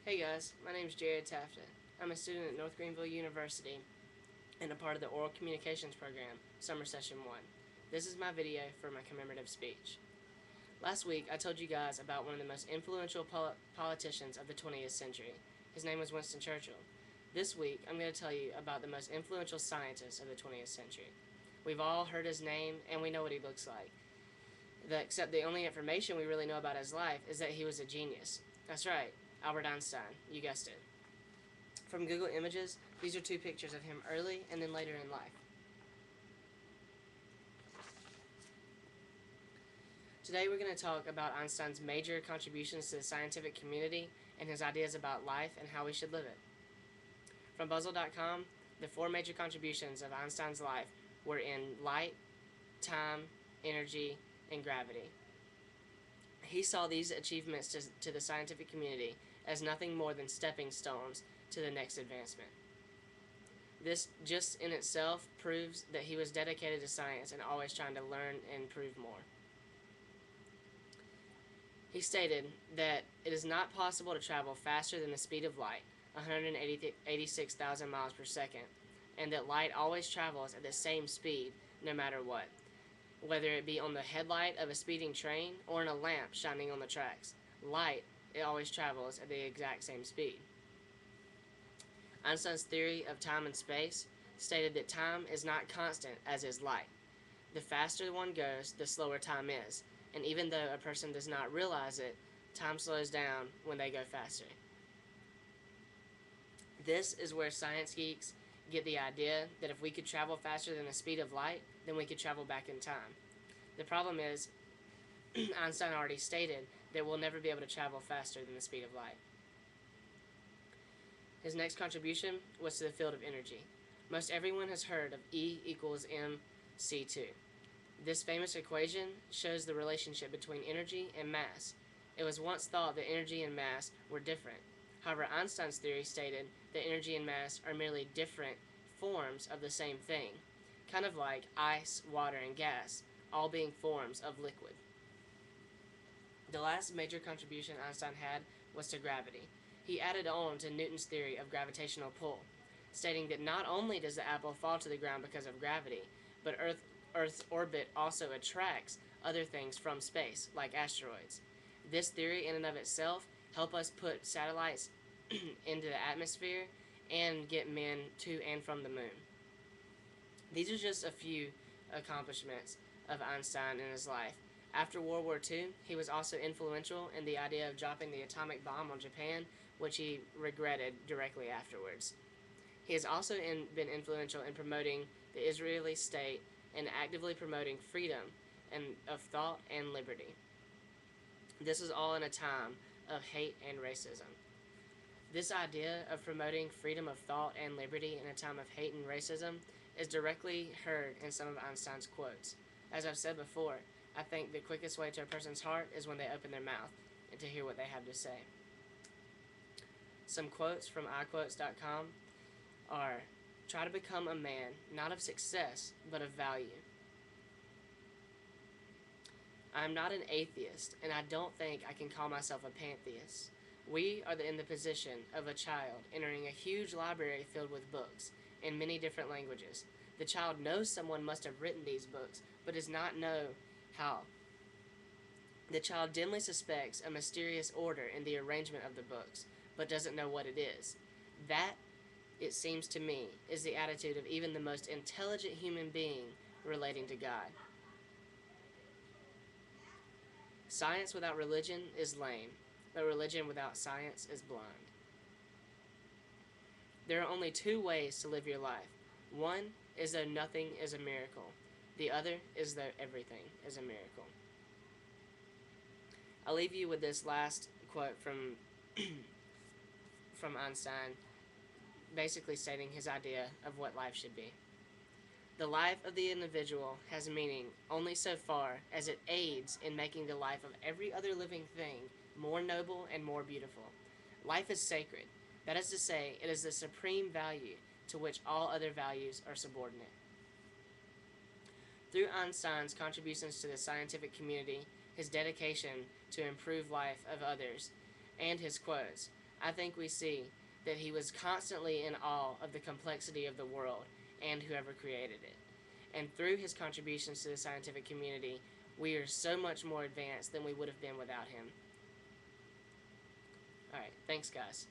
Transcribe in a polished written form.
Hey guys, my name is Jared Tafta. I'm a student at North Greenville University and a part of the Oral Communications Program, Summer Session 1. This is my video for my commemorative speech. Last week, I told you guys about one of the most influential politicians of the 20th century. His name was Winston Churchill. This week, I'm going to tell you about the most influential scientist of the 20th century. We've all heard his name, and we know what he looks like. Except the only information we really know about his life is that he was a genius. That's right, Albert Einstein, you guessed it. From Google Images, these are two pictures of him early and then later in life. Today we're going to talk about Einstein's major contributions to the scientific community and his ideas about life and how we should live it. From Puzzle.com, the four major contributions of Einstein's life were in light, time, energy, and gravity. He saw these achievements to the scientific community as nothing more than stepping stones to the next advancement. This just in itself proves that he was dedicated to science and always trying to learn and prove more. He stated that it is not possible to travel faster than the speed of light, 186,000 miles per second, and that light always travels at the same speed no matter what, whether it be on the headlight of a speeding train or in a lamp shining on the tracks. Light, it always travels at the exact same speed. Einstein's theory of time and space stated that time is not constant as is light. The faster one goes, the slower time is, and even though a person does not realize it, time slows down when they go faster. This is where science geeks get the idea that if we could travel faster than the speed of light, then we could travel back in time. The problem is, Einstein already stated that we'll never be able to travel faster than the speed of light. His next contribution was to the field of energy. Most everyone has heard of E equals mc2. This famous equation shows the relationship between energy and mass. It was once thought that energy and mass were different. However, Einstein's theory stated that energy and mass are merely different forms of the same thing, kind of like ice, water, and gas, all being forms of liquid. The last major contribution Einstein had was to gravity. He added on to Newton's theory of gravitational pull, stating that not only does the apple fall to the ground because of gravity, but Earth's orbit also attracts other things from space, like asteroids. This theory in and of itself helped us put satellites into the atmosphere and get men to and from the moon. These are just a few accomplishments of Einstein in his life. After World War II, he was also influential in the idea of dropping the atomic bomb on Japan, which he regretted directly afterwards. He has also been influential in promoting the Israeli state and actively promoting freedom of thought and liberty. This is all in a time of hate and racism. This idea of promoting freedom of thought and liberty in a time of hate and racism is directly heard in some of Einstein's quotes. As I've said before, I think the quickest way to a person's heart is when they open their mouth and to hear what they have to say. Some quotes from iQuotes.com are, "Try to become a man, not of success, but of value." I am not an atheist, and I don't think I can call myself a pantheist. We are in the position of a child entering a huge library filled with books in many different languages. The child knows someone must have written these books, but does not know how. The child dimly suspects a mysterious order in the arrangement of the books, but doesn't know what it is. That, it seems to me, is the attitude of even the most intelligent human being relating to God. Science without religion is lame, but religion without science is blind. There are only two ways to live your life. One is though nothing is a miracle. The other is though everything is a miracle. I'll leave you with this last quote from Einstein, basically stating his idea of what life should be. "The life of the individual has meaning only so far as it aids in making the life of every other living thing more noble and more beautiful. Life is sacred. That is to say, it is the supreme value to which all other values are subordinate." Through Einstein's contributions to the scientific community, his dedication to improve life of others, and his quotes, I think we see that he was constantly in awe of the complexity of the world and whoever created it. And through his contributions to the scientific community, we are so much more advanced than we would have been without him. All right, thanks, guys.